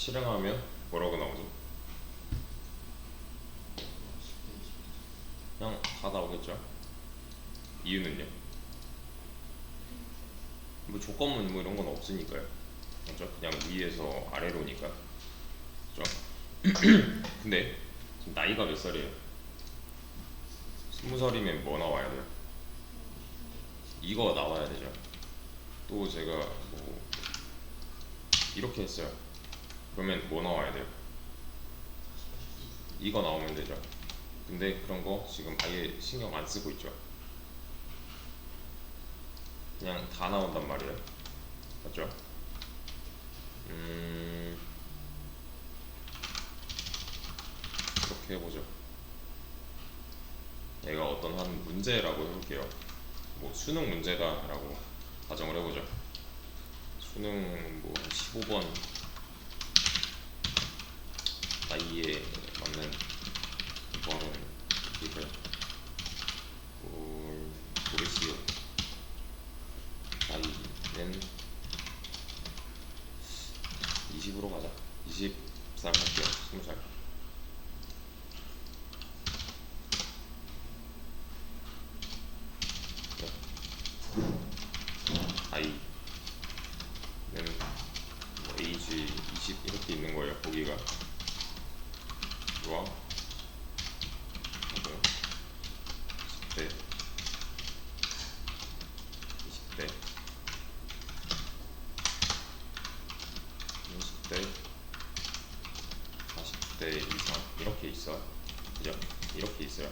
실행하면 뭐라고 나오죠? 그냥 다 나오겠죠. 이유는요? 뭐 조건문 뭐 이런 건 없으니까요. 그죠? 그냥 위에서 아래로니까. 그죠? 근데 지금 나이가 몇 살이에요? 20살이면 뭐 나와야 돼요? 이거 나와야 되죠. 또 제가 뭐 이렇게 했어요. 그러면 뭐 나와야 돼요? 이거 나오면 되죠. 근데 그런 거 지금 아예 신경 안 쓰고 있죠. 그냥 다 나온단 말이에요. 맞죠? 이렇게 해보죠. 얘가 어떤 한 문제라고 해볼게요. 뭐 수능 문제다라고 가정을 해보죠. 수능 뭐 15번 나이에 맞는 공부하는 기를 모르시오. 나이는 20으로 가자. 20살 할게요. 20살. 나이는 뭐 에이지 20 이렇게 있는 거예요. 보기가 좋아. 하고 10대 20대 30대 40대 이상 이렇게 있어. 그죠? 이렇게 있어요.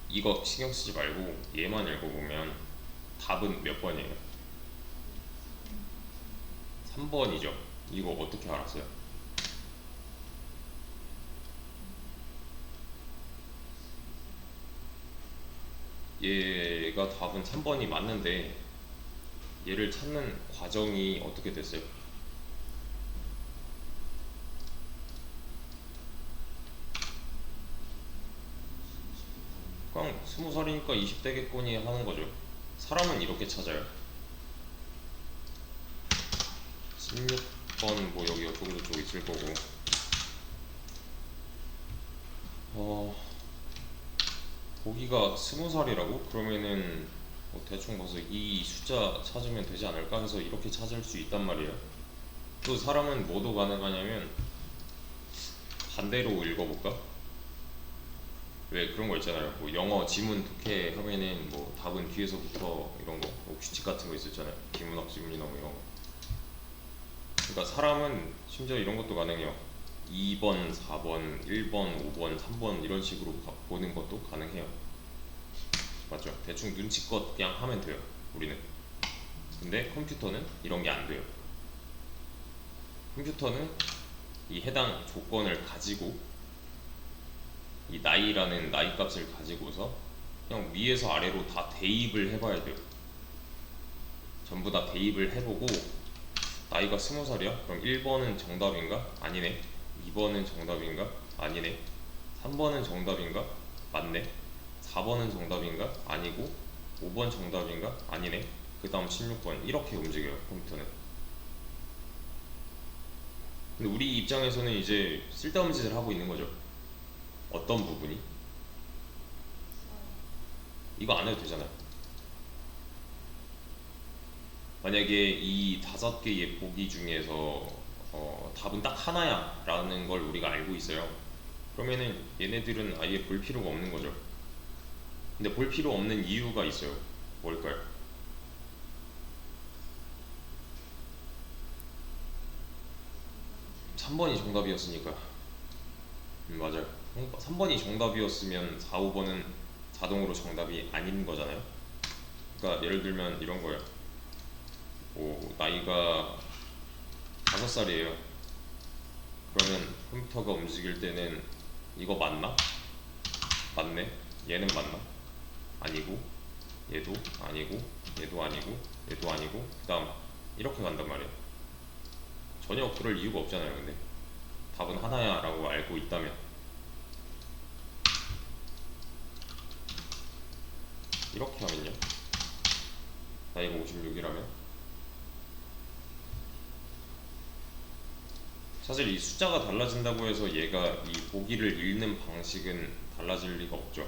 이거 신경 쓰지 말고 얘만 읽어보면 답은 몇 번이에요? 3번이죠. 이거 어떻게 알았어요? 얘가 답은 3번이 맞는데 얘를 찾는 과정이 어떻게 됐어요? 그냥 20살이니까 20대겠거니 하는 거죠. 사람은 이렇게 찾아요. 16번 뭐 여기 어쩌고 저쩌고 있을 거고 보기가 20살이라고? 그러면은 뭐 대충 봐서 이 숫자 찾으면 되지 않을까 해서 이렇게 찾을 수 있단 말이에요. 또 사람은 뭐도 가능하냐면 반대로 읽어볼까? 왜 그런 거 있잖아요. 뭐 영어 지문 독해 하면은 뭐 답은 뒤에서부터 이런 거, 뭐 규칙 같은 거 있었잖아요. 비문학 지문이나 뭐 이런 거. 그러니까 사람은 심지어 이런 것도 가능해요. 2번, 4번, 1번, 5번, 3번 이런 식으로 보는 것도 가능해요. 맞죠? 대충 눈치껏 그냥 하면 돼요. 우리는. 근데 컴퓨터는 이런 게 안 돼요. 컴퓨터는 이 해당 조건을 가지고 이 나이라는 나이 값을 가지고서 그냥 위에서 아래로 다 대입을 해봐야 돼요. 전부 다 대입을 해보고 나이가 20살이야? 그럼 1번은 정답인가? 아니네. 2번은 정답인가? 아니네. 3번은 정답인가? 맞네. 4번은 정답인가? 아니고 5번 정답인가? 아니네. 그 다음 16번 이렇게 움직여요 컴퓨터는. 근데 우리 입장에서는 이제 쓸데없는 짓을 하고 있는 거죠. 어떤 부분이? 이거 안 해도 되잖아요. 만약에 이 5개의 보기 중에서 답은 딱 하나야 라는 걸 우리가 알고 있어요. 그러면은 얘네들은 아예 볼 필요가 없는 거죠. 근데 볼 필요 없는 이유가 있어요. 뭘까요? 3번이 정답이었으니까. 맞아요. 3번이 정답이었으면 4, 5번은 자동으로 정답이 아닌 거잖아요. 그러니까 예를 들면 이런 거예요. 뭐 나이가 5살이에요. 그러면 컴퓨터가 움직일 때는 이거 맞나? 맞네. 얘는 맞나? 아니고, 얘도 아니고, 얘도 아니고, 얘도 아니고, 그 다음 이렇게 간단 말이에요. 전혀 그럴 이유가 없잖아요. 근데 답은 하나야 라고 알고 있다면 이렇게 하면요, 나이가 56이라면 사실 이 숫자가 달라진다고 해서 얘가 이 보기를 읽는 방식은 달라질 리가 없죠.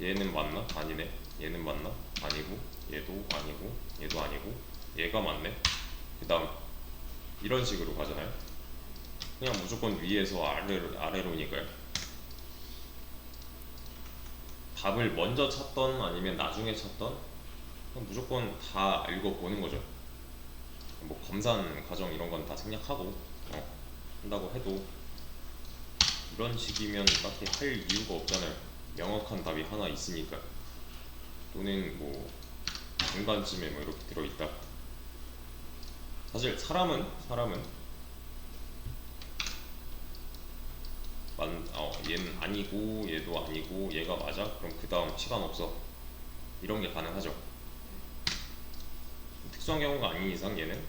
얘는 맞나? 아니네. 얘는 맞나? 아니고, 얘도 아니고, 얘도 아니고, 얘가 맞네. 그 다음 이런 식으로 가잖아요. 그냥 무조건 위에서 아래로니까요. 답을 먼저 찾던 아니면 나중에 찾던 그냥 무조건 다 읽어보는 거죠. 뭐 검산 과정 이런 건 다 생략하고 한다고 해도 이런 식이면 딱히 할 이유가 없잖아요. 명확한 답이 하나 있으니까. 또는 뭐 중간쯤에 뭐 이렇게 들어있다. 사실 사람은 얘는 아니고 얘도 아니고 얘가 맞아? 그럼 그 다음 시간 없어. 이런 게 가능하죠. 특수한 경우가 아닌 이상 얘는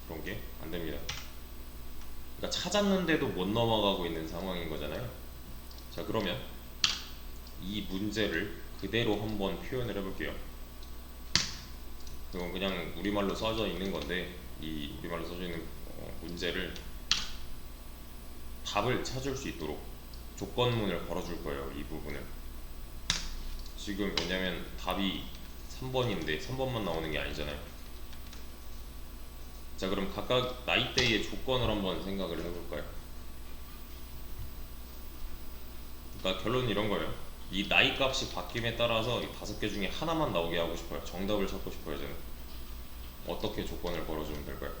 그런 게 안 됩니다. 그러니까 찾았는데도 못 넘어가고 있는 상황인 거잖아요. 자, 그러면 이 문제를 그대로 한번 표현을 해볼게요. 이건 그냥 우리말로 써져 있는 건데 이 우리말로 써져 있는 문제를 답을 찾을 수 있도록 조건문을 걸어줄 거예요. 이 부분을 지금 왜냐면 답이 3번인데 3번만 나오는 게 아니잖아요. 자, 그럼 각각 나이대의 조건을 한번 생각을 해볼까요? 그러니까 결론은 이런 거예요. 이 나이 값이 바뀜에 따라서 이 5개 중에 하나만 나오게 하고 싶어요. 정답을 찾고 싶어요. 저는 어떻게 조건을 걸어주면 될까요?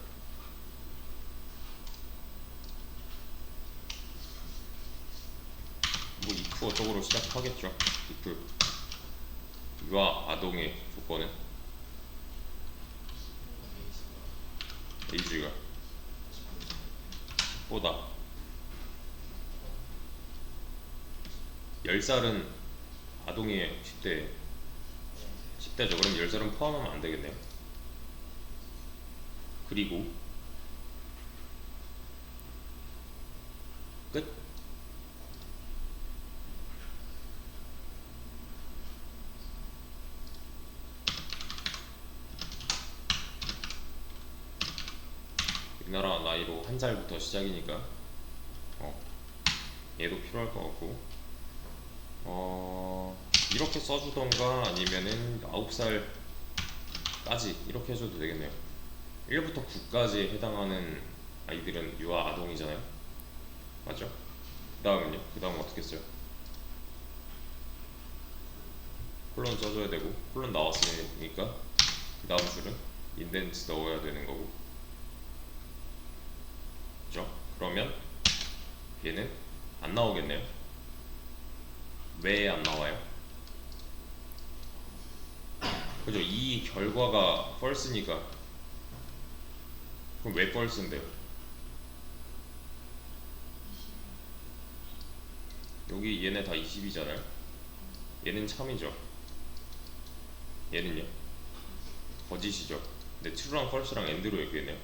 뭐 if 어쩌고로 시작하겠죠. if 유아 아동의 조건은 age가 보다 10살은 아동이에요. 10대죠. 그럼 10살은 포함하면 안 되겠네요. 그리고 끝. 우리나라 나이로 1살부터 시작이니까 얘도 필요할 것 같고 이렇게 써주던가 아니면은 9살까지 이렇게 해줘도 되겠네요. 1부터 9까지 해당하는 아이들은 유아 아동이잖아요. 맞죠? 그 다음은요? 그 다음 어떻게 써요? 콜론 써줘야 되고 콜론 나왔으니까 그 다음 줄은 인덴트 넣어야 되는 거고, 그죠? 그러면 얘는 안 나오겠네요. 왜 안 나와요? 그죠? 이 결과가 false니까. 그럼 왜 false인데요? 여기 얘네 다 20이잖아요. 얘는 참이죠. 얘는요? 거짓이죠. 근데 true랑 false랑 and로 얘기했네요.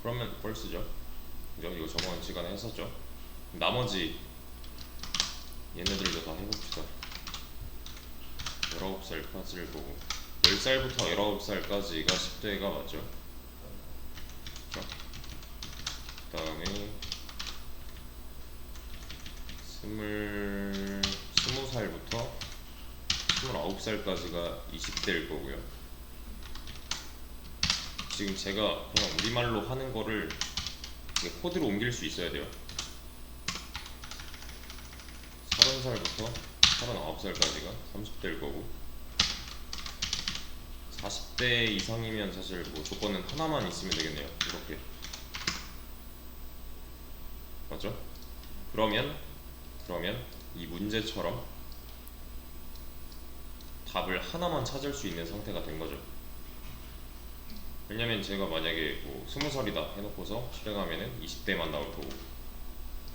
그러면 false죠. 그죠? 이거 저번 시간에 했었죠. 나머지 얘네들도 다 해봅시다. 19살까지를 보고 10살부터 19살까지가 10대가 맞죠? 그쵸? 그 다음에 20살부터 29살까지가 20대일 거고요. 지금 제가 그냥 우리말로 하는 거를 코드로 옮길 수 있어야 돼요. 30살부터 39살까지가 30대일 거고 40대 이상이면 사실 뭐 조건은 하나만 있으면 되겠네요. 이렇게 맞죠? 그러면 이 문제처럼 답을 하나만 찾을 수 있는 상태가 된 거죠. 왜냐면 제가 만약에 뭐 20살이다 해놓고서 실행하면은 20대만 나올 거고,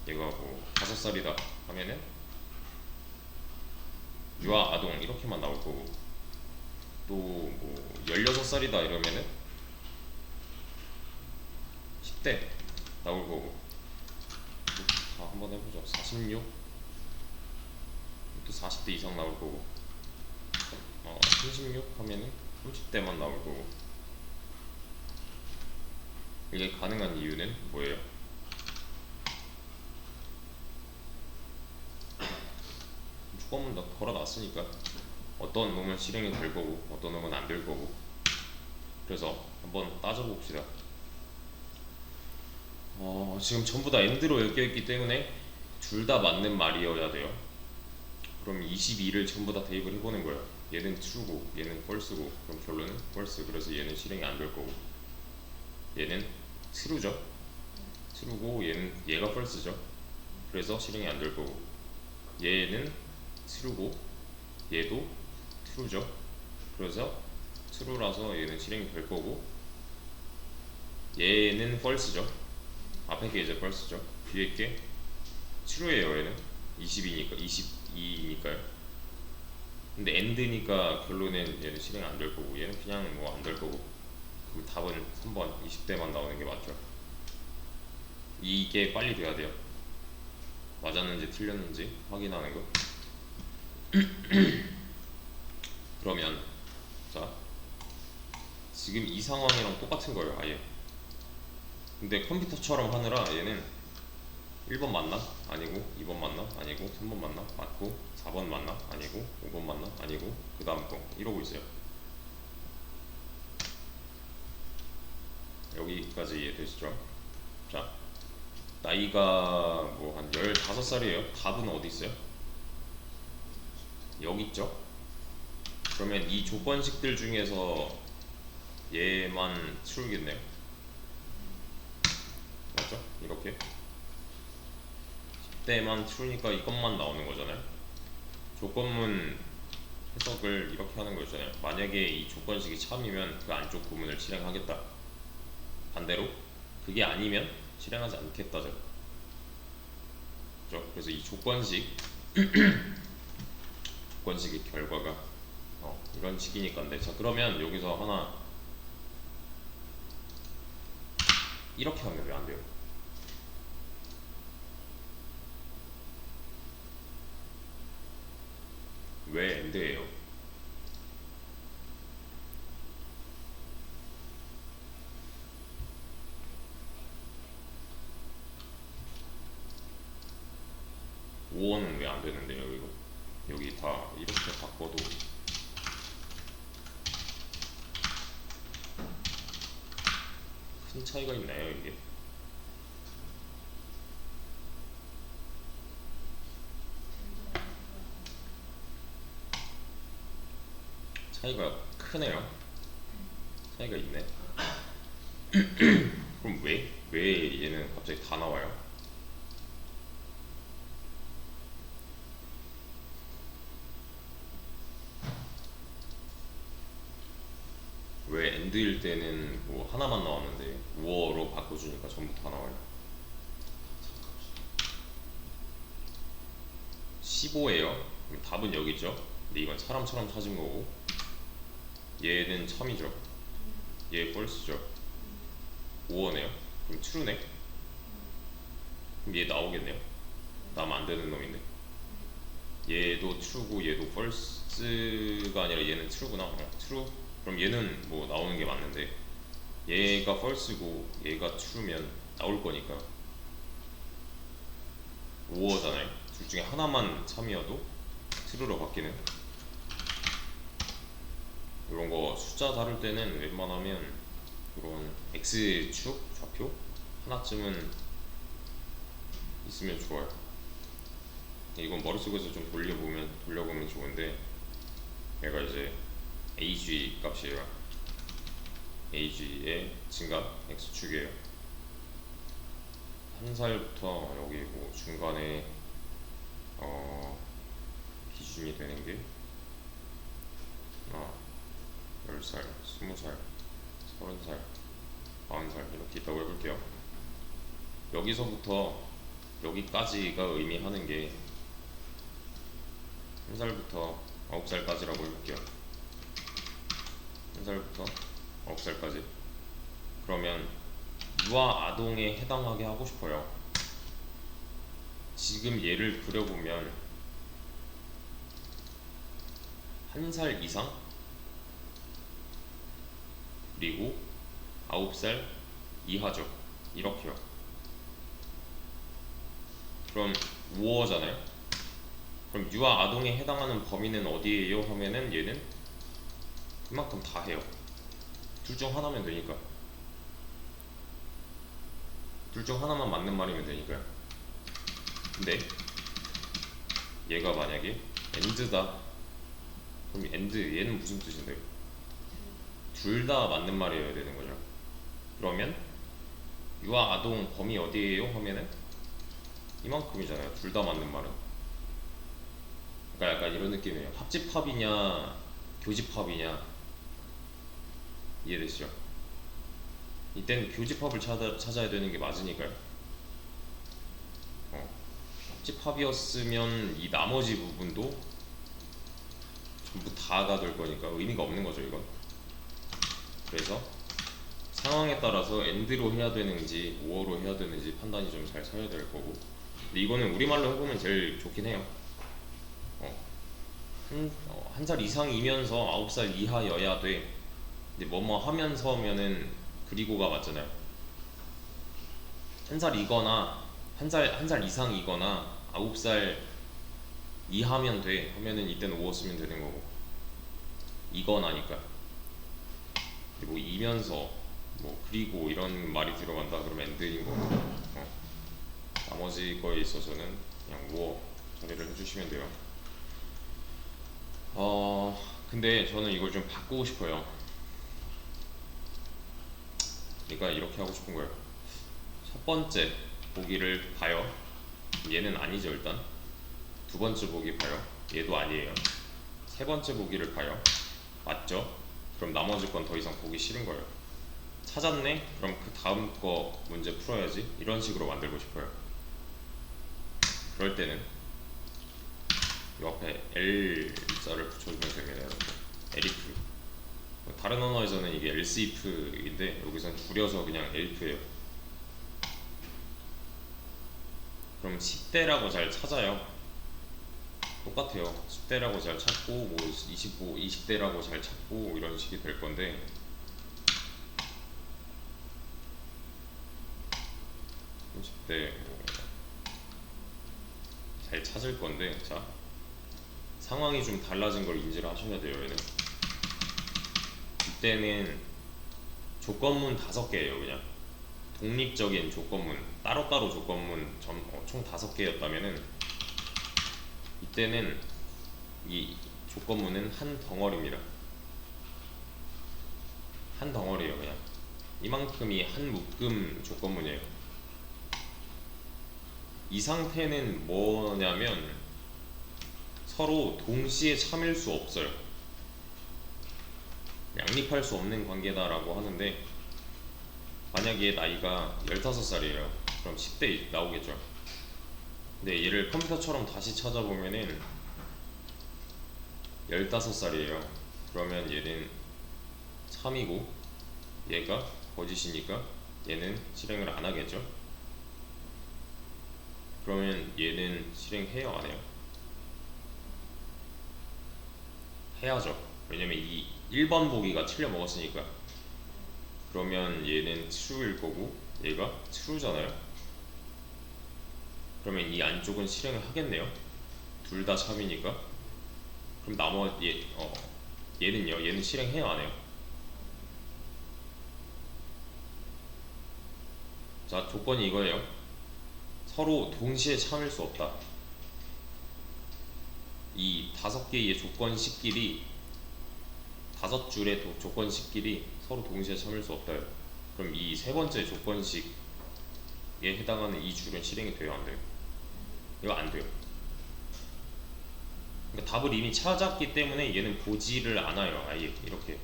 얘가 뭐 5살이다 하면은 유아 아동 이렇게만 나올 거고, 또 뭐 16살이다 이러면은 10대 나올 거고. 자, 한번 해보죠. 46, 또 40대 이상 나올 거고, 36 하면은 30대만 나올 거고. 이게 가능한 이유는 뭐예요? 조건문 다 걸어놨으니까 어떤 놈은 실행이 될 거고 어떤 놈은 안 될 거고. 그래서 한번 따져봅시다. 지금 전부 다 AND로 엮여있기 때문에 둘 다 맞는 말이어야 돼요. 그럼 22를 전부 다 대입을 해보는 거예요. 얘는 true고 얘는 false고, 그럼 결론은 false. 그래서 얘는 실행이 안 될 거고, 얘는 true죠. true고 얘가 false죠. 그래서 실행이 안 될 거고, 얘는 true고 얘도 true죠. 그래서 true라서 얘는 실행이 될 거고, 얘는 false죠. 앞에 게 이제 false죠. 뒤에 게 true예요. 얘는 22니까요. 근데 AND니까 결론은 얘는 실행 안 될 거고 얘는 그냥 뭐 안 될 거고. 그럼 답은 3번 20대만 나오는 게 맞죠. 이게 빨리 돼야 돼요. 맞았는지 틀렸는지 확인하는 거. 그러면 자, 지금 이 상황이랑 똑같은 거예요. 아예. 근데 컴퓨터처럼 하느라 얘는 1번 맞나? 아니고. 2번 맞나? 아니고. 3번 맞나? 맞고. 4번 맞나? 아니고. 5번 맞나? 아니고. 그 다음 거 이러고 있어요. 여기까지 이해되시죠? 자, 나이가 뭐 한 15살이에요. 답은 어디 있어요? 여기 있죠? 그러면 이 조건식들 중에서 얘만 true겠네요. 맞죠? 이렇게 10대만 true니까 이것만 나오는 거잖아요. 조건문 해석을 이렇게 하는 거잖아요. 만약에 이 조건식이 참이면 그 안쪽 부분을 실행하겠다. 반대로 그게 아니면 실행하지 않겠다죠. 그렇죠? 그래서 이 조건식의 결과가 이런 식이니까인데, 자 그러면 여기서 하나 이렇게 하면 왜 안 돼요? 왜 AND예요? 오어는 왜 안 되는데요? 이거 여기 다 이렇게 바꿔도 큰 차이가 있나요? 이게 차이가 크네요. 차이가 있네. 그럼 왜 얘는 갑자기 다 나와요? 왜 AND일 때는 뭐 하나만 나왔는데 우어로 바꿔주니까 전부 다 나와요? 15예요. 그럼 답은 여기 있죠. 근데 이건 사람처럼 찾은 거고, 얘는 참이죠. 얘 false죠. 우어네요. 그럼 true네. 그럼 얘 나오겠네요. 나면 안 되는 놈인데. 얘도 true고 얘도 false가 아니라 얘는 true구나. true. 그럼 얘는 뭐 나오는 게 맞는데, 얘가 false고 얘가 true면 나올 거니까 우어잖아요. 둘 중에 하나만 참이어도 true로 바뀌는. 이런 거 숫자 다룰 때는 웬만하면 이런 x축 좌표 하나쯤은 있으면 좋아요. 이건 머릿속에서 좀 돌려보면 좋은데, 얘가 이제 ag 값이에요. ag의 증가 x축이에요. 한 살부터 여기 뭐 중간에 기준이 되는 게 10살, 20살, 30살, 40살 이렇게 있다고 해볼게요. 여기서부터 여기까지가 의미하는 게 1살부터 9살까지라고 해볼게요. 1살부터 9살까지. 그러면 유아 아동에 해당하게 하고 싶어요. 지금 얘를 그려보면 1살 이상 그리고 9살 이하죠. 이렇게요. 그럼 우어잖아요. 그럼 유아 아동에 해당하는 범위는 어디에요? 하면은 얘는 그만큼 다 해요. 둘 중 하나면 되니까. 둘 중 하나만 맞는 말이면 되니까요. 근데 얘가 만약에 and다. 그럼 and 얘는 무슨 뜻인데요? 둘 다 맞는 말이어야 되는 거죠. 그러면 유아 아동 범위 어디에요? 하면은 이만큼이잖아요. 둘 다 맞는 말은. 그러니까 약간 이런 느낌이에요. 합집합이냐 교집합이냐. 이해되시죠? 이때는 교집합을 찾아야 되는 게 맞으니까요. 합집합이었으면 이 나머지 부분도 전부 다가 될 거니까 의미가 없는 거죠, 이건. 그래서 상황에 따라서 and로 해야 되는지 or로 해야 되는지 판단이 좀 잘 서야 될 거고. 근데 이거는 우리말로 해보면 제일 좋긴 해요. 한 살 이상이면서 9살 이하여야 돼. 근데 뭐뭐 하면서면은 그리고가 맞잖아요. 한 살이거나 한 살 이상이거나 9살 이하면 돼 하면은 이때는 5 쓰면 되는 거고, 이거나니까. 뭐 이면서 뭐 그리고 이런 말이 들어간다 그러면 and인 거고, 나머지 거에 있어서는 그냥 우어 처리를 해주시면 돼요. 근데 저는 이걸 좀 바꾸고 싶어요. 그러니까 이렇게 하고 싶은 거예요. 첫 번째 보기를 봐요. 얘는 아니죠. 일단 두 번째 보기 봐요. 얘도 아니에요. 세 번째 보기를 봐요. 맞죠? 그럼 나머지 건 더 이상 보기 싫은 거예요. 찾았네? 그럼 그 다음 거 문제 풀어야지. 이런 식으로 만들고 싶어요. 그럴 때는 이 앞에 L자를 붙여주면 됩니다, 여러분. elif. 다른 언어에서는 이게 else if인데 여기서는 줄여서 그냥 elif예요. 그럼 10대라고 잘 찾아요. 똑같아요. 10대라고 잘 찾고 뭐 20대라고 잘 찾고 이런 식이 될 건데, 30대 잘 찾을 건데, 자 상황이 좀 달라진 걸 인지를 하셔야 돼요. 얘는 이때는 조건문 5개예요. 그냥 독립적인 조건문, 따로따로 조건문 총 5개였다면은 이때는 이 조건문은 한 덩어리입니다. 한 덩어리예요. 그냥 이만큼이 한 묶음 조건문이에요. 이 상태는 뭐냐면 서로 동시에 참일 수 없어요. 양립할 수 없는 관계다라고 하는데, 만약에 나이가 15살이에요. 그럼 10대 나오겠죠. 근데 얘를 컴퓨터처럼 다시 찾아보면은 15살이에요. 그러면 얘는 참이고 얘가 거짓이니까 얘는 실행을 안 하겠죠. 그러면 얘는 실행해요, 안 해요? 해야죠. 왜냐면 이 1번 보기가 틀려 먹었으니까. 그러면 얘는 true일 거고 얘가 true잖아요. 그러면 이 안쪽은 실행을 하겠네요. 둘 다 참이니까. 그럼 얘는요? 얘는 실행해요, 안 해요? 자, 조건이 이거예요. 서로 동시에 참을 수 없다. 이 5개의 조건식끼리, 5줄의 조건식끼리 서로 동시에 참을 수 없다. 그럼 이 세 번째 조건식에 해당하는 이 줄은 실행이 돼요, 안 돼요? 이거 안 돼요. 그러니까 답을 이미 찾았기 때문에 얘는 보지를 않아요. 아예 이렇게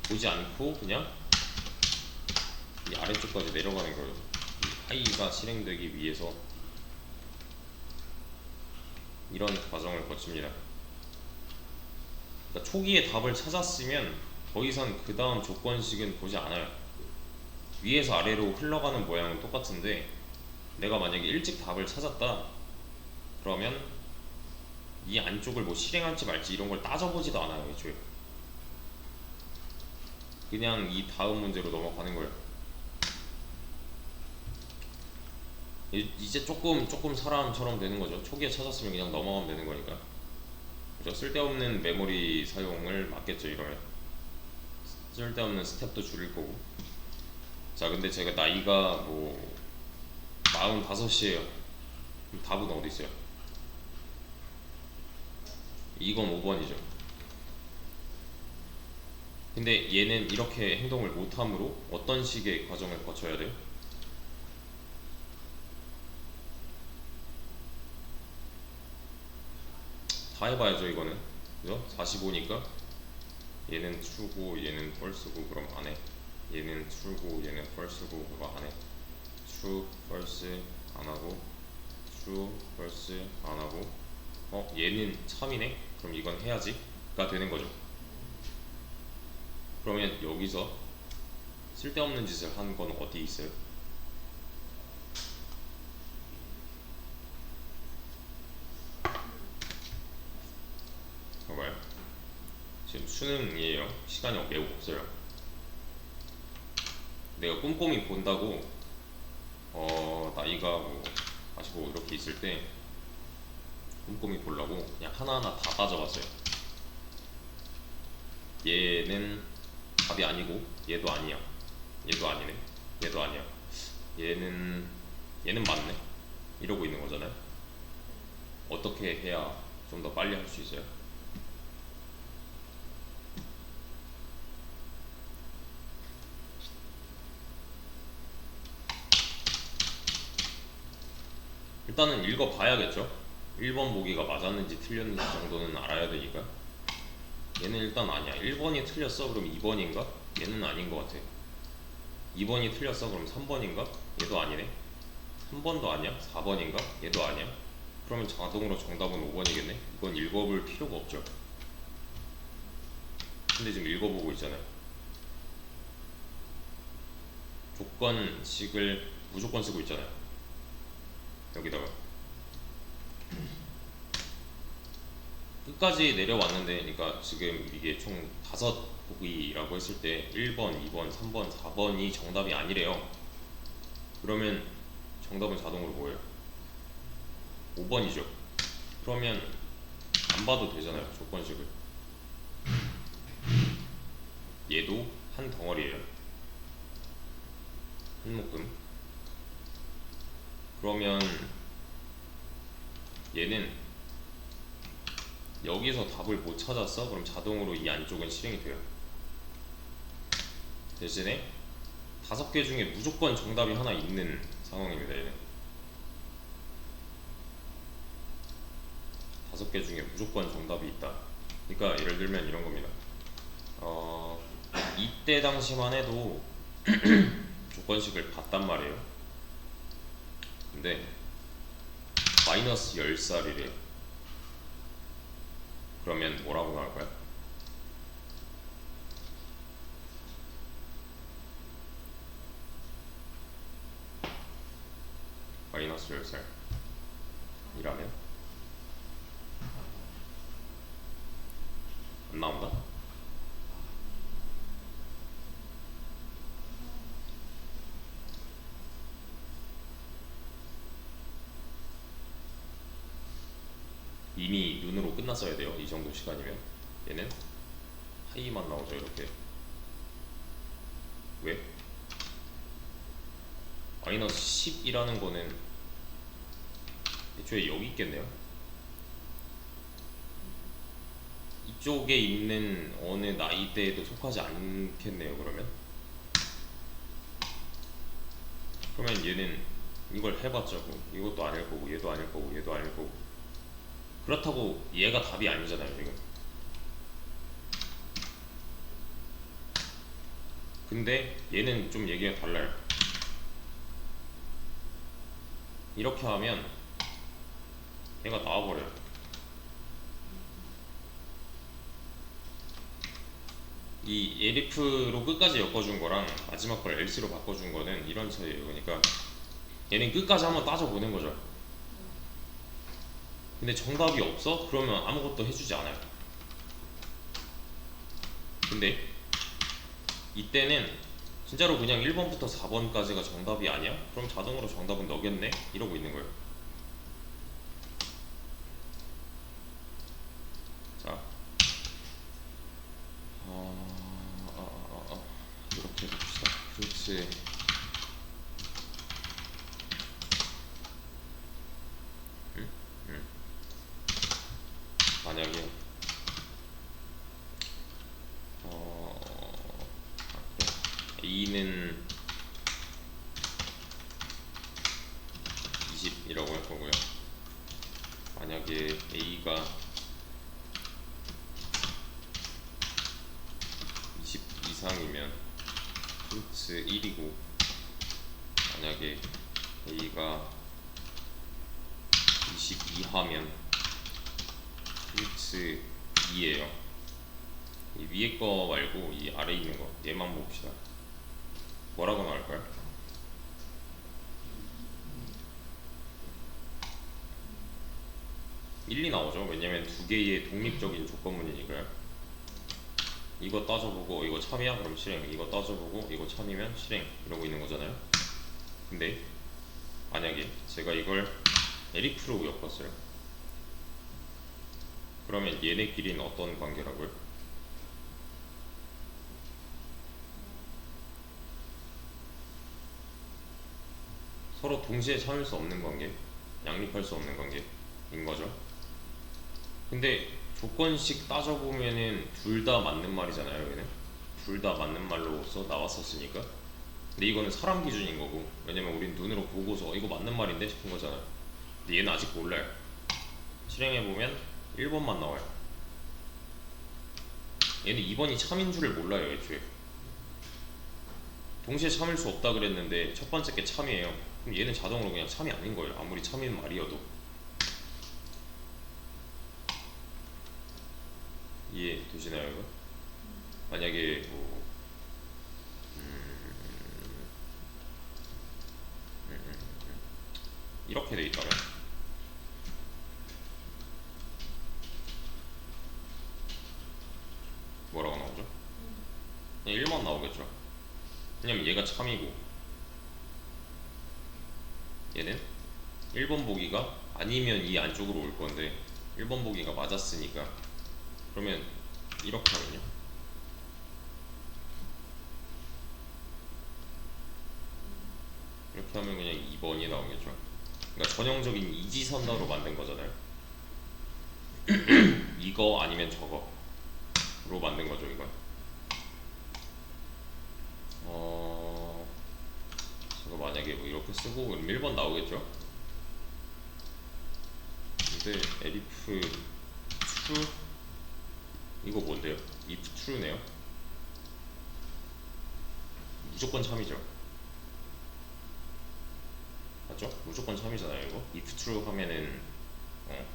보지 않고 그냥 이 아래쪽까지 내려가는 거예요. 이 i가 실행되기 위해서 이런 과정을 거칩니다. 그러니까 초기에 답을 찾았으면 더 이상 그 다음 조건식은 보지 않아요. 위에서 아래로 흘러가는 모양은 똑같은데, 내가 만약에 일찍 답을 찾았다 그러면 이 안쪽을 뭐 실행할지 말지 이런 걸 따져보지도 않아요, 애초에. 그냥 이 다음 문제로 넘어가는 거예요. 이제 조금 사람처럼 되는 거죠. 초기에 찾았으면 그냥 넘어가면 되는 거니까. 그죠? 쓸데없는 메모리 사용을 막겠죠. 이러면 쓸데없는 스텝도 줄일 거고. 자, 근데 제가 나이가 뭐 45이에요. 그럼 답은 어디 있어요? 이건 5번이죠. 근데 얘는 이렇게 행동을 못함으로 어떤 식의 과정을 거쳐야 돼요? 다 해봐야죠. 이거는 그죠? 45니까 얘는 true고 얘는 false고 그럼 안 해. 얘는 true고 얘는 false고 그거 안 해. true, false 안 하고 true, false 안 하고 얘는 참이네? 그럼 이건 해야지가 되는 거죠. 그러면 여기서 쓸데없는 짓을 한 건 어디 있어요? 봐봐요. 지금 수능이에요. 시간이 매우 없어요. 내가 꼼꼼히 본다고 나이가 뭐 45 이렇게 있을 때 꼼꼼히 보려고 그냥 하나하나 다 따져봤어요. 얘는 답이 아니고 얘도 아니야. 얘도 아니네. 얘도 아니야. 얘는 맞네. 이러고 있는 거잖아요. 어떻게 해야 좀 더 빨리 할 수 있어요? 일단은 읽어봐야겠죠. 1번 보기가 맞았는지 틀렸는지 정도는 알아야 되니까. 얘는 일단 아니야. 1번이 틀렸어? 그럼 2번인가? 얘는 아닌 것 같아. 2번이 틀렸어? 그럼 3번인가? 얘도 아니네. 3번도 아니야? 4번인가? 얘도 아니야. 그러면 자동으로 정답은 5번이겠네. 이건 읽어볼 필요가 없죠. 근데 지금 읽어보고 있잖아요. 조건식을 무조건 쓰고 있잖아요. 여기다가 끝까지 내려왔는데, 그러니까 지금 이게 총 5보기라고 했을 때 1번, 2번, 3번, 4번이 정답이 아니래요. 그러면 정답은 자동으로 뭐예요? 5번이죠. 그러면 안 봐도 되잖아요. 조건식을. 얘도 한 덩어리예요. 한 묶음. 그러면 얘는 여기서 답을 못 찾았어? 그럼 자동으로 이 안쪽은 실행이 돼요. 대신에 5개 중에 무조건 정답이 하나 있는 상황입니다. 얘는 5개 중에 무조건 정답이 있다. 그러니까 예를 들면 이런 겁니다. 이때 당시만 해도 조건식을 봤단 말이에요. 근데 마이너스 10살이래요. 그러면 뭐라고 나올까요? 마이너스 10살 이라면 안 나온다? 이미 눈으로 끝났어야 돼요. 이 정도 시간이면. 얘는 하이만 나오죠. 이렇게. 왜? 마이너스 10이라는 거는 애초에 여기 있겠네요. 이쪽에 있는 어느 나이대에도 속하지 않겠네요. 그러면 얘는 이걸 해봤자 고 이것도 아닐 거고 얘도 아닐 거고 얘도 아닐 거고, 그렇다고 얘가 답이 아니잖아요 지금. 근데 얘는 좀 얘기가 달라요. 이렇게 하면 얘가 나와버려요. 이 elif로 끝까지 엮어준 거랑 마지막 걸 else로 바꿔준 거는 이런 차이예요. 그러니까 얘는 끝까지 한번 따져보는 거죠. 근데 정답이 없어? 그러면 아무것도 해주지 않아요. 근데 이때는 진짜로 그냥 1번부터 4번까지가 정답이 아니야? 그럼 자동으로 정답은 너겠네? 이러고 있는 거예요. 자, 이렇게 해봅시다. 그렇지. 응? 응. 만약에 A는 20이라고 할 거고요. 만약에 A가 20 이상이면 루트 1이고, 만약에 A가 20 이하면 루트 2예요. 이 위에 거 말고 이 아래 있는 거, 얘만 봅시다. 뭐라고 나올까요? 1이 나오죠. 왜냐면 두 개의 독립적인 조건문이니까요. 이거 따져보고 이거 참이야? 그럼 실행. 이거 따져보고 이거 참이면 실행. 이러고 있는 거잖아요. 근데 만약에 제가 이걸 에리프로 엮었어요. 그러면 얘네끼리는 어떤 관계라고요? 서로 동시에 참을 수 없는 관계, 양립할 수 없는 관계인 거죠. 근데 조건식 따져보면은 둘 다 맞는 말이잖아요. 얘는 둘 다 맞는 말로서 나왔었으니까. 근데 이거는 사람 기준인 거고, 왜냐면 우린 눈으로 보고서 이거 맞는 말인데 싶은 거잖아요. 근데 얘는 아직 몰라요. 실행해보면 1번만 나와요. 얘는 2번이 참인 줄을 몰라요. 애초에 동시에 참을 수 없다 그랬는데 첫 번째 게 참이에요. 그럼 얘는 자동으로 그냥 참이 아닌 거예요. 아무리 참인 말이어도. 이해 되시나요? 이거? 만약에 뭐 이렇게 돼 있다면 뭐라고 나오죠? 그냥 1번 나오겠죠. 왜냐면 얘가 참이고 얘는 1번 보기가 아니면 이 안쪽으로 올 건데 1번 보기가 맞았으니까, 그러면 이렇게 하면요. 이렇게 하면 그냥 2번이 나오겠죠. 그러니까 전형적인 이지선다로 만든 거잖아요. 이거 아니면 저거로 만든 거죠, 이건. 제가 만약에 뭐 이렇게 쓰고 그럼 1번 나오겠죠? 근데 elif true 이거 뭔데요? if true네요. 무조건 참이죠. 맞죠? 무조건 참이잖아요. 이거 if true 하면은 그냥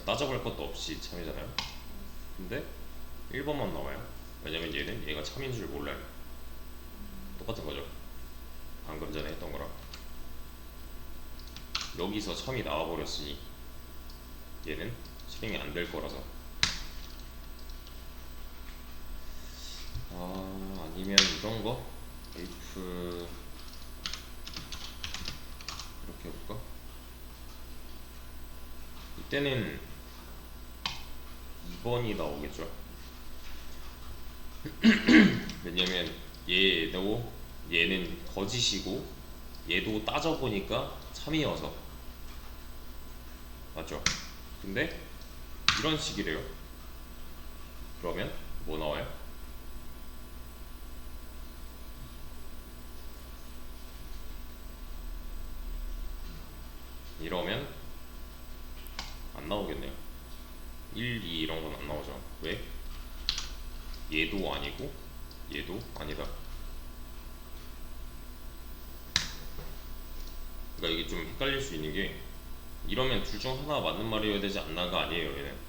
따져볼 것도 없이 참이잖아요. 근데 1번만 나와요. 왜냐면 얘는 얘가 참인 줄 몰라요. 똑같은 거죠. 방금 전에 했던 거랑. 여기서 참이 나와버렸으니 얘는 실행이 안 될 거라서. 아니면 이런 거 if 이렇게 해볼까? 이때는 2번이 나오겠죠. 왜냐면 얘는 거짓이고 얘도 따져보니까 참이어서. 맞죠? 근데 이런 식이래요. 그러면 뭐 나와요? 이러면 안 나오겠네요. 1, 2 이런 건 안 나오죠. 왜? 얘도 아니고 얘도 아니다. 그러니까 이게 좀 헷갈릴 수 있는 게, 이러면 둘 중 하나 맞는 말이어야 되지 않나가 아니에요.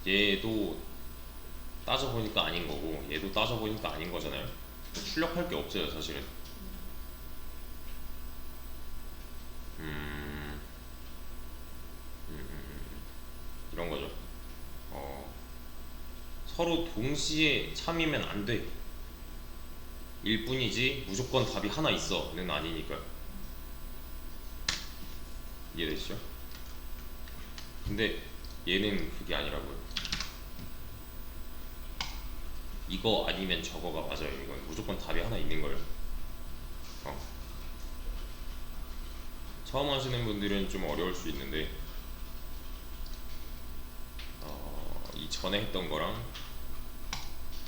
얘도 따져보니까 아닌 거고 얘도 따져보니까 아닌 거잖아요. 출력할 게 없어요 사실은. 이런 거죠. 서로 동시에 참이면 안 돼. 일 뿐이지 무조건 답이 하나 있어는 아니니까요. 이해되시죠? 근데 얘는 그게 아니라고요. 이거 아니면 저거가 맞아요. 이건 무조건 답이 하나 있는 거예요. 처음 하시는 분들은 좀 어려울 수 있는데 이 전에 했던 거랑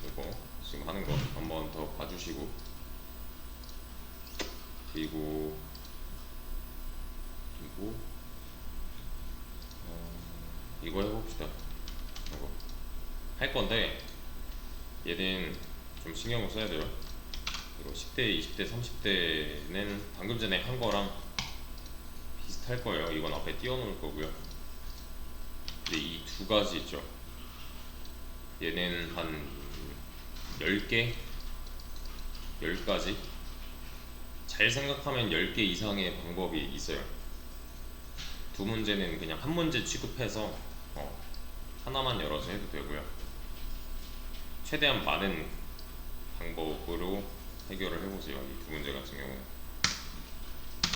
이거 지금 하는 거 한번 더 봐주시고, 그리고 이거 해봅시다. 이거 할 건데 얘는 좀 신경을 써야 돼요. 이거 10대, 20대, 30대는 방금 전에 한 거랑 비슷할 거예요. 이건 앞에 띄워놓을 거고요. 근데 이 두 가지 있죠. 얘는 한 10개? 10가지? 잘 생각하면 10개 이상의 방법이 있어요. 두 문제는 그냥 한 문제 취급해서 하나만 열어서 해도 되고요. 최대한 많은 방법으로 해결을 해보세요. 이 두 문제 같은 경우는.